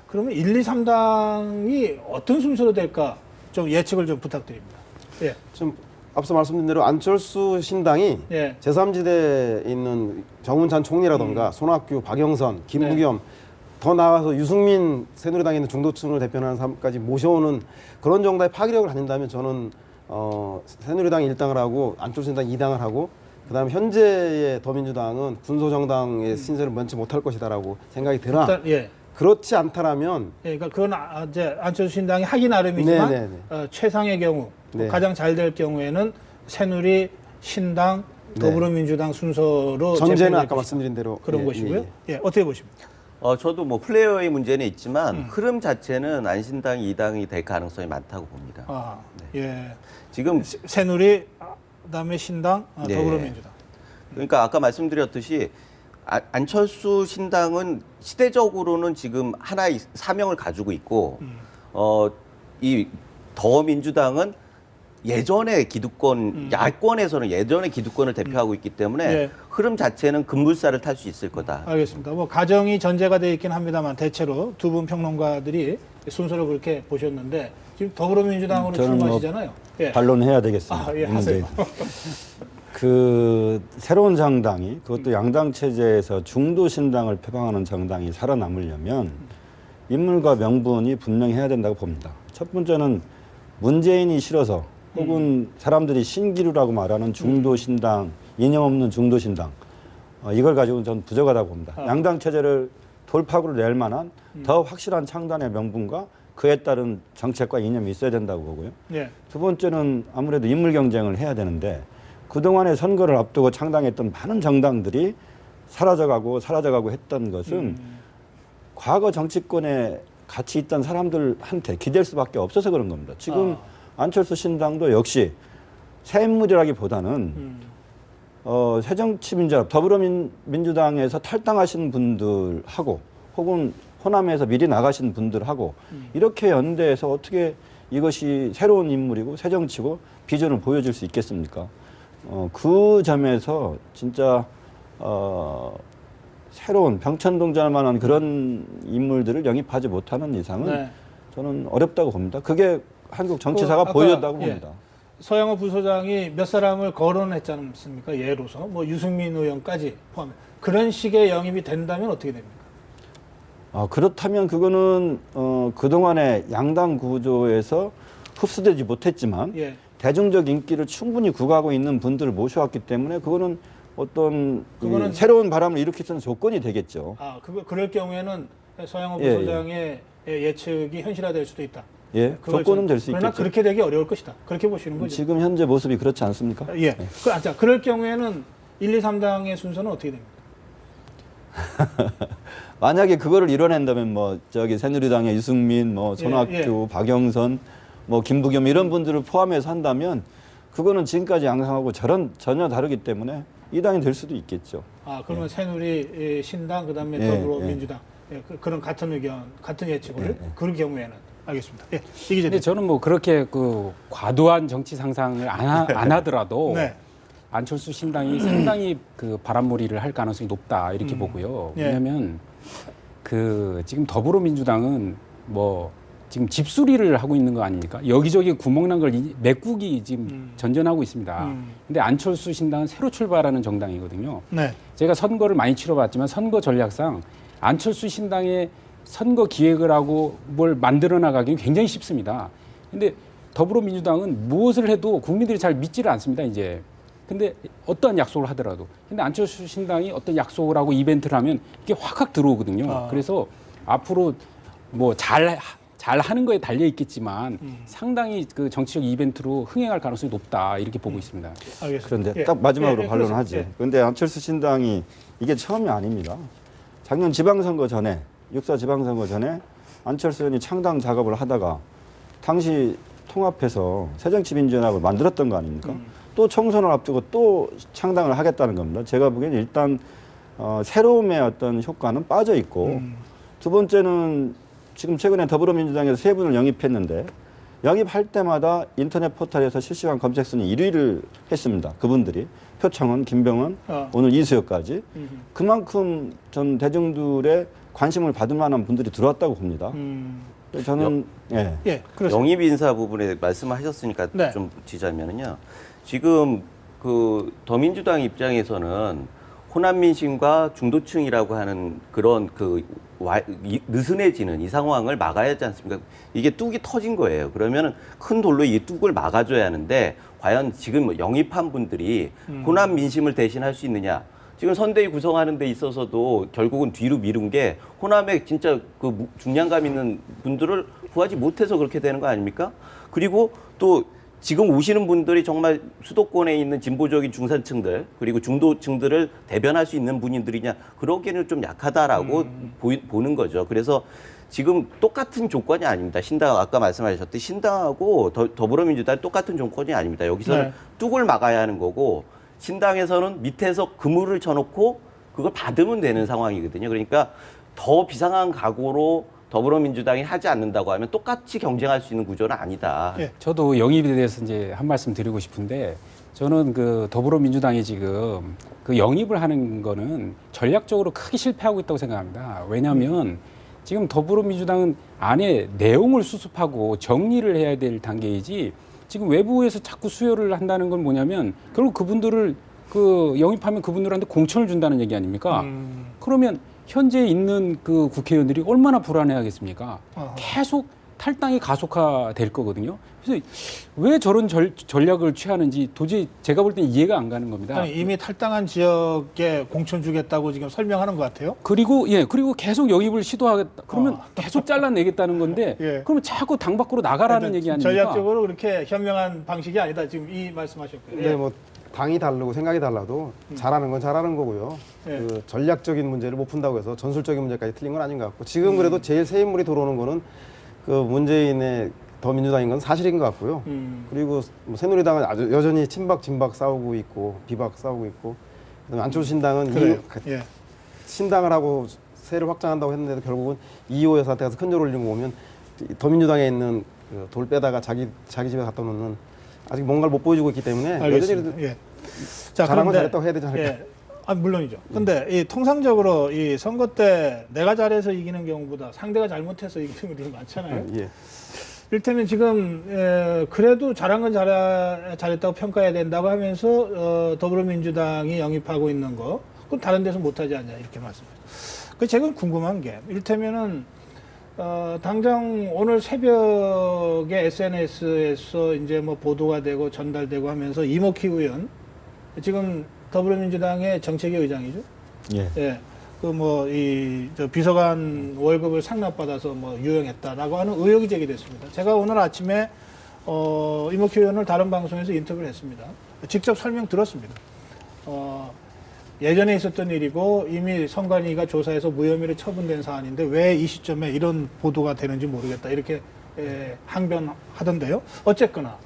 그러면 1, 2, 3당이 어떤 순서로 될까 좀 예측을 좀 부탁드립니다. 예. 지금 앞서 말씀드린 대로 안철수 신당이 예. 제3지대에 있는 정운찬 총리라던가 손학규, 박영선, 김부겸, 더 나아가서 유승민 새누리당에 있는 중도층을 대표하는 사람까지 모셔오는 그런 정도의 파괴력을 가진다면 저는 새누리당이 1당을 하고 안철수 신당 2당을 하고 그다음에 현재의 더민주당은 군소정당의 신세를 면치 못할 것이다라고 생각이 드나, 일단, 예. 그렇지 않다라면 예, 그러니까 그건 이제 안철수 신당이 하기 나름이지만 네네네. 최상의 경우 네. 가장 잘 될 경우에는 새누리, 신당, 더불어민주당 순서로 전제는 재편될 아까 것이다. 말씀드린 대로 그런 예, 것이고요. 예, 예. 예, 어떻게 보십니까? 저도 뭐 플레이어의 문제는 있지만 흐름 자체는 안신당이 2당이 될 가능성이 많다고 봅니다. 아, 예. 지금 새누리, 그다음에 신당, 네. 더불어민주당. 그러니까 아까 말씀드렸듯이 안철수 신당은 시대적으로는 지금 하나의 사명을 가지고 있고 이 더민주당은 예전의 기득권, 야권에서는 예전의 기득권을 대표하고 있기 때문에 예. 흐름 자체는 급물살을 탈 수 있을 거다. 알겠습니다. 뭐 가정이 전제가 되어 있긴 합니다만 대체로 두 분 평론가들이 순서를 그렇게 보셨는데 지금 더불어민주당으로 저는 출마하시잖아요. 예. 반론해야 되겠습니다. 아, 예, 이 하세요. 문제에. 그 새로운 정당이, 그것도 양당 체제에서 중도 신당을 표방하는 정당이 살아남으려면 인물과 명분이 분명해야 된다고 봅니다. 첫 번째는 문재인이 싫어서 혹은 사람들이 신기루라고 말하는 중도 신당, 이념 없는 중도 신당, 이걸 가지고는 전 부족하다고 봅니다. 양당 체제를 돌파구로 낼 만한 더 확실한 창단의 명분과 그에 따른 정책과 이념이 있어야 된다고 보고요. 예. 두 번째는 아무래도 인물 경쟁을 해야 되는데 그동안의 선거를 앞두고 창당했던 많은 정당들이 사라져가고 했던 것은 과거 정치권에 같이 있던 사람들한테 기댈 수밖에 없어서 그런 겁니다. 지금 안철수 신당도 역시 새 인물이라기보다는 새정치민주연합, 더불어민주당에서 탈당하신 분들하고 혹은 호남에서 미리 나가신 분들하고 이렇게 연대해서 어떻게 이것이 새로운 인물이고 새정치고 비전을 보여줄 수 있겠습니까? 그 점에서 진짜 새로운 병천동전할 만한 그런 인물들을 영입하지 못하는 이상은 네. 저는 어렵다고 봅니다. 그게 한국 정치사가 아까, 보여줬다고 예. 봅니다. 서영호 부소장이 몇 사람을 거론했지 않습니까? 예로서 뭐 유승민 의원까지 포함해 그런 식의 영입이 된다면 어떻게 됩니까? 그렇다면 그거는 그동안의 양당 구조에서 흡수되지 못했지만 예. 대중적 인기를 충분히 구가하고 있는 분들을 모셔왔기 때문에 그거는 어떤 그거는 새로운 바람을 일으킬 수 있는 조건이 되겠죠. 그럴 경우에는 서영호 예, 부소장의 예측이 현실화될 수도 있다. 예, 그걸 조건은 될 수 그러나 있겠죠. 그렇게 되기 어려울 것이다. 그렇게 보시는 거죠. 지금 현재 모습이 그렇지 않습니까? 예. 그럴 경우에는 1, 2, 3당의 순서는 어떻게 됩니까? 만약에 그거를 이뤄낸다면 뭐 저기 새누리당의 유승민, 뭐 손학규, 예. 박영선, 뭐 김부겸 이런 분들을 포함해서 한다면 그거는 지금까지 양상하고 전혀 다르기 때문에 이 당이 될 수도 있겠죠. 그러면 새누리, 신당, 그다음에 예, 더불어민주당 그런 같은 의견, 같은 예측을 그럴 경우에는 알겠습니다. 예, 이 근데 기자님. 저는 뭐 그렇게 그 과도한 정치 상상을 안 하더라도 네. 안철수 신당이 상당히 그 바람몰이를 할 가능성이 높다 이렇게 보고요. 예. 왜냐하면 그 지금 더불어민주당은 뭐 지금 집수리를 하고 있는 거 아닙니까? 여기저기 구멍난 걸 메꾸기 지금 전전하고 있습니다. 근데 안철수 신당은 새로 출발하는 정당이거든요. 네. 제가 선거를 많이 치러봤지만 선거 전략상 안철수 신당의 선거 기획을 하고 뭘 만들어 나가기는 굉장히 쉽습니다. 근데 더불어민주당은 무엇을 해도 국민들이 잘 믿지를 않습니다, 이제. 근데 어떠한 약속을 하더라도. 근데 안철수 신당이 어떤 약속을 하고 이벤트를 하면 이게 확확 들어오거든요. 그래서 앞으로 뭐 잘 하는 거에 달려 있겠지만 상당히 그 정치적 이벤트로 흥행할 가능성이 높다 이렇게 보고 있습니다. 알겠습니다. 그런데 예. 딱 마지막으로 예, 예, 반론하지. 그렇습니다. 그런데 안철수 신당이 이게 처음이 아닙니다. 작년 지방선거 전에, 6.4 지방선거 전에 안철수 의원이 창당 작업을 하다가 당시 통합해서 새정치민주연합을 만들었던 거 아닙니까? 또 총선을 앞두고 또 창당을 하겠다는 겁니다. 제가 보기에는 일단 새로움의 어떤 효과는 빠져 있고 두 번째는 지금 최근에 더불어민주당에서 3분을 영입했는데 영입할 때마다 인터넷 포털에서 실시간 검색 순위 1위를 했습니다. 그분들이 표창원, 김병헌, 오늘 이수혁까지 그만큼 전 대중들의 관심을 받을 만한 분들이 들어왔다고 봅니다. 저는 예. 예, 그렇습니다. 영입 인사 부분에 말씀하셨으니까 네. 좀 지자면은요. 지금 그 더민주당 입장에서는 호남 민심과 중도층이라고 하는 그런 그 느슨해지는 이 상황을 막아야 하지 않습니까? 이게 뚝이 터진 거예요. 그러면 큰 돌로 이 뚝을 막아줘야 하는데 과연 지금 영입한 분들이 호남 민심을 대신할 수 있느냐? 지금 선대위 구성하는 데 있어서도 결국은 뒤로 미룬 게 호남에 진짜 그 중량감 있는 분들을 구하지 못해서 그렇게 되는 거 아닙니까? 그리고 또 지금 오시는 분들이 정말 수도권에 있는 진보적인 중산층들 그리고 중도층들을 대변할 수 있는 분들이냐 그러기에는 좀 약하다라고 보는 거죠. 그래서 지금 똑같은 조건이 아닙니다. 신당 아까 말씀하셨듯이 신당하고 더불어민주당 똑같은 조건이 아닙니다. 여기서는 네. 뚝을 막아야 하는 거고 신당에서는 밑에서 그물을 쳐놓고 그걸 받으면 되는 상황이거든요. 그러니까 더 비상한 각오로 더불어민주당이 하지 않는다고 하면 똑같이 경쟁할 수 있는 구조는 아니다. 예. 저도 영입에 대해서 이제 한 말씀 드리고 싶은데 저는 그 더불어민주당이 지금 그 영입을 하는 거는 전략적으로 크게 실패하고 있다고 생각합니다. 왜냐하면 지금 더불어민주당은 안에 내용을 수습하고 정리를 해야 될 단계이지 지금 외부에서 자꾸 수혈을 한다는 건 뭐냐면 결국 그분들을 그 영입하면 그분들한테 공천을 준다는 얘기 아닙니까? 그러면 현재 있는 그 국회의원들이 얼마나 불안해하겠습니까? 계속 탈당이 가속화될 거거든요. 그래서 왜 저런 전략을 취하는지 도저히 제가 볼 때는 이해가 안 가는 겁니다. 아니, 이미 탈당한 지역에 공천 주겠다고 지금 설명하는 것 같아요. 그리고 계속 영입을 시도하겠다. 그러면 계속 잘라내겠다는 건데 예. 그러면 자꾸 당 밖으로 나가라는 얘기 아닙니까? 전략적으로 그렇게 현명한 방식이 아니다. 지금 이 말씀하셨고요. 근데 뭐 당이 다르고 생각이 달라도 잘하는 건 잘하는 거고요. 예. 그 전략적인 문제를 못 푼다고 해서 전술적인 문제까지 틀린 건 아닌 것 같고 지금 그래도 제일 새 인물이 들어오는 거는 그 문재인의 더민주당인 건 사실인 것 같고요. 그리고 뭐 새누리당은 아주 여전히 친박 진박 싸우고 있고 비박 싸우고 있고 그다음에 안철수 신당은 그래요. 예. 신당을 하고 세를 확장한다고 했는데도 결국은 2.25 여사 때 가서 큰 조를 이룬 거 보면 더민주당에 있는 그돌 빼다가 자기 집에 갖다 놓는 아직 뭔가를 못 보여주고 있기 때문에 알겠습니다. 예. 자, 잘한 건 그런데, 잘했다고 해야 되지 않을까? 예. 아, 물론이죠. 근데 이 통상적으로 이 선거 때 내가 잘해서 이기는 경우보다 상대가 잘못해서 이기는 경우들이 많잖아요. 예. 이를테면 지금 그래도 잘한 건 잘했다고 평가해야 된다고 하면서 더불어민주당이 영입하고 있는 거 그건 다른 데서 못하지 않냐 이렇게 말씀하셨어요. 그 제가 궁금한 게 이를테면은 당장 오늘 새벽에 SNS에서 이제 뭐 보도가 되고 전달되고 하면서 이모키 의원 지금 더불어민주당의 정책위 의장이죠. 예. 예. 그 뭐 저 비서관 월급을 상납받아서 뭐 유용했다라고 하는 의혹이 제기됐습니다. 제가 오늘 아침에 이모키 의원을 다른 방송에서 인터뷰를 했습니다. 직접 설명 들었습니다. 예전에 있었던 일이고 이미 선관위가 조사해서 무혐의로 처분된 사안인데 왜 이 시점에 이런 보도가 되는지 모르겠다 이렇게 항변하던데요. 어쨌거나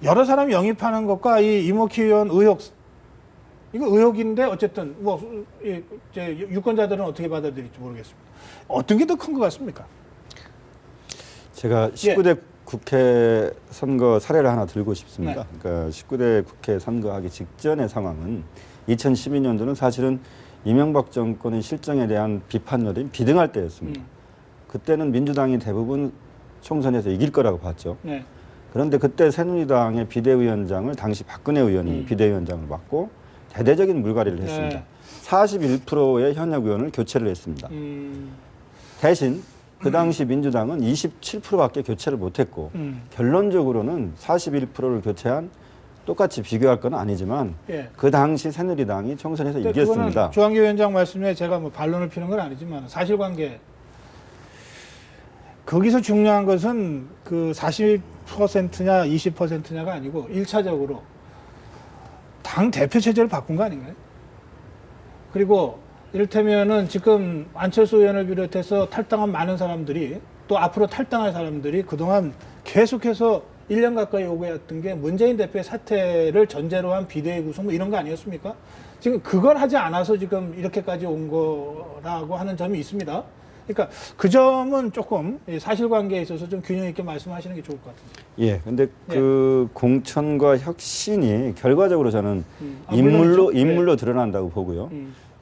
여러 사람 영입하는 것과 이 이모키 의원 의혹 이거 의혹인데 어쨌든 뭐 유권자들은 어떻게 받아들일지 모르겠습니다. 어떤 게 더 큰 것 같습니까? 제가 19대 국회 선거 사례를 하나 들고 싶습니다. 네. 그러니까 19대 국회 선거하기 직전의 상황은 2012년도는 사실은 이명박 정권의 실정에 대한 비판 여론이 비등할 때였습니다. 그때는 민주당이 대부분 총선에서 이길 거라고 봤죠. 네. 그런데 그때 새누리당의 비대위원장을 당시 박근혜 의원이 비대위원장을 맡고 대대적인 물갈이를 했습니다. 네. 41%의 현역 의원을 교체를 했습니다. 대신 그 당시 민주당은 27%밖에 교체를 못했고 결론적으로는 41%를 교체한 똑같이 비교할 건 아니지만 예. 그 당시 새누리당이 총선에서 근데 이겼습니다. 그거는 조한기 위원장 말씀에 제가 뭐 반론을 피는 건 아니지만 사실관계 거기서 중요한 것은 그 40%냐 20%냐가 아니고 1차적으로 당 대표 체제를 바꾼 거 아닌가요? 그리고 이를테면은 지금 안철수 의원을 비롯해서 탈당한 많은 사람들이 또 앞으로 탈당할 사람들이 그동안 계속해서 1년 가까이 요구했던 게 문재인 대표의 사퇴를 전제로 한 비대위 구성 뭐 이런 거 아니었습니까? 지금 그걸 하지 않아서 지금 이렇게까지 온 거라고 하는 점이 있습니다. 그러니까 그 점은 조금 사실관계에 있어서 좀 균형 있게 말씀하시는 게 좋을 것 같은데. 예, 근데 그 공천과 혁신이 결과적으로 저는 물론이죠. 인물로 드러난다고 보고요.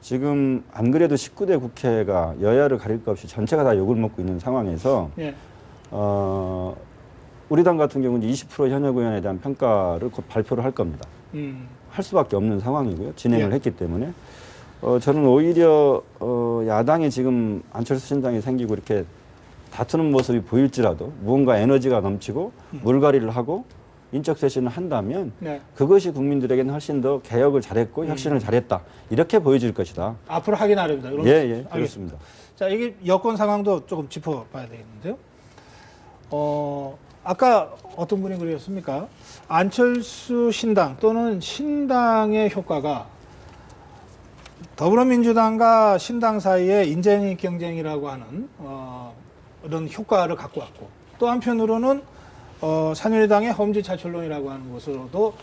지금 안 그래도 19대 국회가 여야를 가릴 것 없이 전체가 다 욕을 먹고 있는 상황에서 예. 우리 당 같은 경우는 20% 현역 의원에 대한 평가를 곧 발표를 할 겁니다. 할 수밖에 없는 상황이고요. 진행을 예. 했기 때문에 저는 오히려 야당이 지금 안철수 신당이 생기고 이렇게 다투는 모습이 보일지라도 무언가 에너지가 넘치고 물갈이를 하고 인적 쇄신을 한다면 네. 그것이 국민들에게는 훨씬 더 개혁을 잘했고 혁신을 잘했다 이렇게 보여질 것이다. 앞으로 하기 나름이다. 예, 예, 그렇습니다. 알겠습니다. 자, 이게 여권 상황도 조금 짚어봐야 되겠는데요. 아까 어떤 분이 그러셨습니까? 안철수 신당 또는 신당의 효과가 더불어민주당과 신당 사이에 인재영입 경쟁이라고 하는 이런 효과를 갖고 왔고 또 한편으로는 새누리당의 험지 차출론이라고 하는 것으로도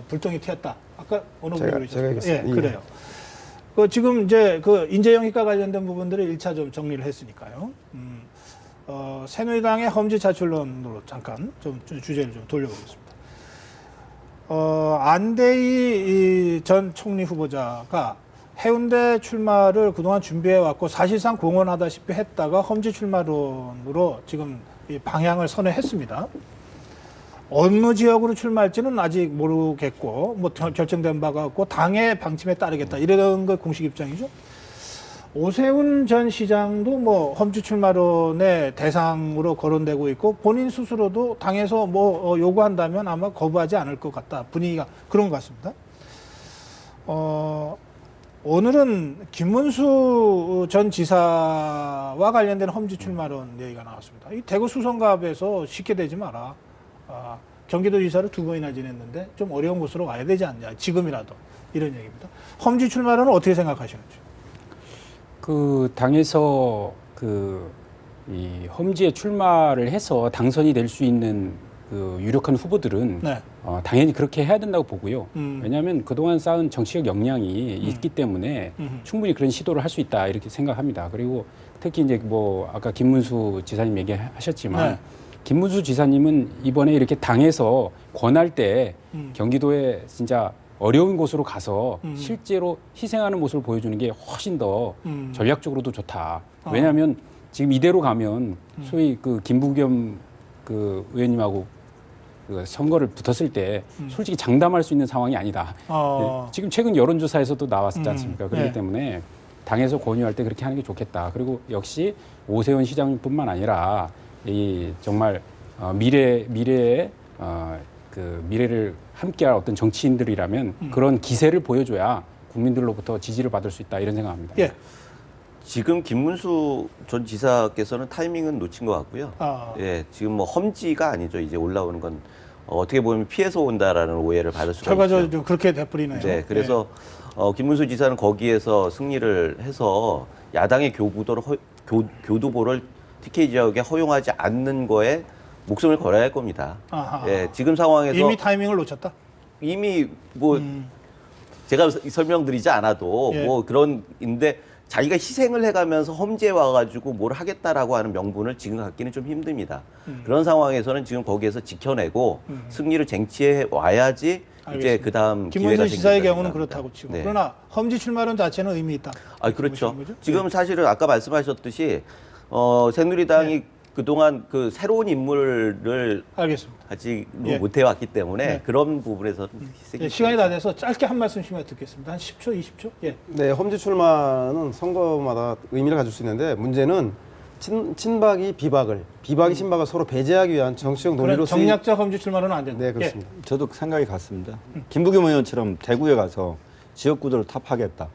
불똥이 튀었다. 아까 어느 분이 그러셨습니까? 제가 예, 얘기했습니다. 그래요. 그 지금 이제 그 인재영입과 관련된 부분들을 1차 좀 정리를 했으니까요. 새누리당의 험지 차출론으로 잠깐 좀 주제를 좀 돌려보겠습니다. 안대희 전 총리 후보자가 해운대 출마를 그동안 준비해왔고 사실상 공언하다시피 했다가 험지 출마론으로 지금 이 방향을 선회했습니다. 어느 지역으로 출마할지는 아직 모르겠고 뭐 결정된 바가 없고 당의 방침에 따르겠다 이런 거 공식 입장이죠. 오세훈 전 시장도 뭐 험지 출마론의 대상으로 거론되고 있고 본인 스스로도 당에서 뭐 요구한다면 아마 거부하지 않을 것 같다. 분위기가 그런 것 같습니다. 오늘은 김문수 전 지사와 관련된 험지 출마론 얘기가 나왔습니다. 이 대구 수성갑에서 쉽게 되지 마라. 경기도지사를 2번이나 지냈는데 좀 어려운 곳으로 와야 되지 않냐. 지금이라도. 이런 얘기입니다. 험지 출마론은 어떻게 생각하시는지. 그 당에서 이 험지에 출마를 해서 당선이 될 수 있는 그 유력한 후보들은 네. 당연히 그렇게 해야 된다고 보고요. 왜냐하면 그동안 쌓은 정치적 역량이 있기 때문에 충분히 그런 시도를 할 수 있다 이렇게 생각합니다. 그리고 특히 이제 뭐 아까 김문수 지사님 얘기하셨지만 네. 김문수 지사님은 이번에 이렇게 당에서 권할 때 경기도에 진짜 어려운 곳으로 가서 실제로 희생하는 모습을 보여주는 게 훨씬 더 전략적으로도 좋다. 왜냐하면 지금 이대로 가면 소위 그 김부겸 그 의원님하고 그 선거를 붙었을 때 솔직히 장담할 수 있는 상황이 아니다. 네. 지금 최근 여론조사에서도 나왔지 않습니까? 그렇기 네. 때문에 당에서 권유할 때 그렇게 하는 게 좋겠다. 그리고 역시 오세훈 시장뿐만 아니라 이 정말 미래의 그 미래를 함께할 어떤 정치인들이라면 그런 기세를 보여줘야 국민들로부터 지지를 받을 수 있다 이런 생각합니다. 예. 지금 김문수 전 지사께서는 타이밍은 놓친 것 같고요. 예, 지금 뭐 험지가 아니죠. 이제 올라오는 건 어떻게 보면 피해서 온다라는 오해를 받을 수가 있죠. 결과적으로 좀 그렇게 돼버리네요. 네, 그래서 김문수 지사는 거기에서 승리를 해서 야당의 교두보를 TK 지역에 허용하지 않는 거에 목숨을 걸어야 할 겁니다. 아하. 예, 지금 상황에서 이미 타이밍을 놓쳤다. 이미 뭐 제가 설명드리지 않아도 예. 뭐 그런인데 자기가 희생을 해가면서 험지에 와가지고 뭘 하겠다라고 하는 명분을 지금 갖기는 좀 힘듭니다. 그런 상황에서는 지금 거기에서 지켜내고 승리를 쟁취해 와야지 이제 알겠습니다. 그 다음 기회가 김원순 지사의 생긴다 경우는 생각합니다. 그렇다고 치고 네. 그러나 험지 출마론 자체는 의미 있다. 아, 그렇죠. 보시는 거죠? 지금 사실은 아까 말씀하셨듯이 새누리당이 그동안 그 새로운 인물을 알겠습니다. 아직 예. 못 해왔기 때문에 네. 그런 부분에서 예, 시간이 다 돼서 짧게 한 말씀씩만 듣겠습니다. 한 10초, 20초. 예. 네, 험지 출마는 선거마다 의미를 가질 수 있는데 문제는 친박이 비박이 친박을 서로 배제하기 위한 정치적 그런 논리로 정략적 험지 출마는 안 된다. 네, 그렇습니다. 저도 생각이 같습니다. 김부겸 의원처럼 대구에 가서 지역구도를 탑하겠다.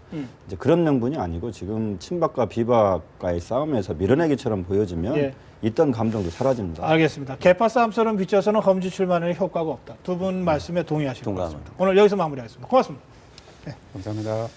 이제 그런 명분이 아니고 지금 친박과 비박과의 싸움에서 밀어내기처럼 보여지면 예. 있던 감정도 사라집니다. 알겠습니다. 개파 싸움처럼 비춰서는 험지 출마는 효과가 없다. 두 분 말씀에 동의하시는 것 동감합니다. 같습니다. 오늘 여기서 마무리하겠습니다. 고맙습니다. 감사합니다.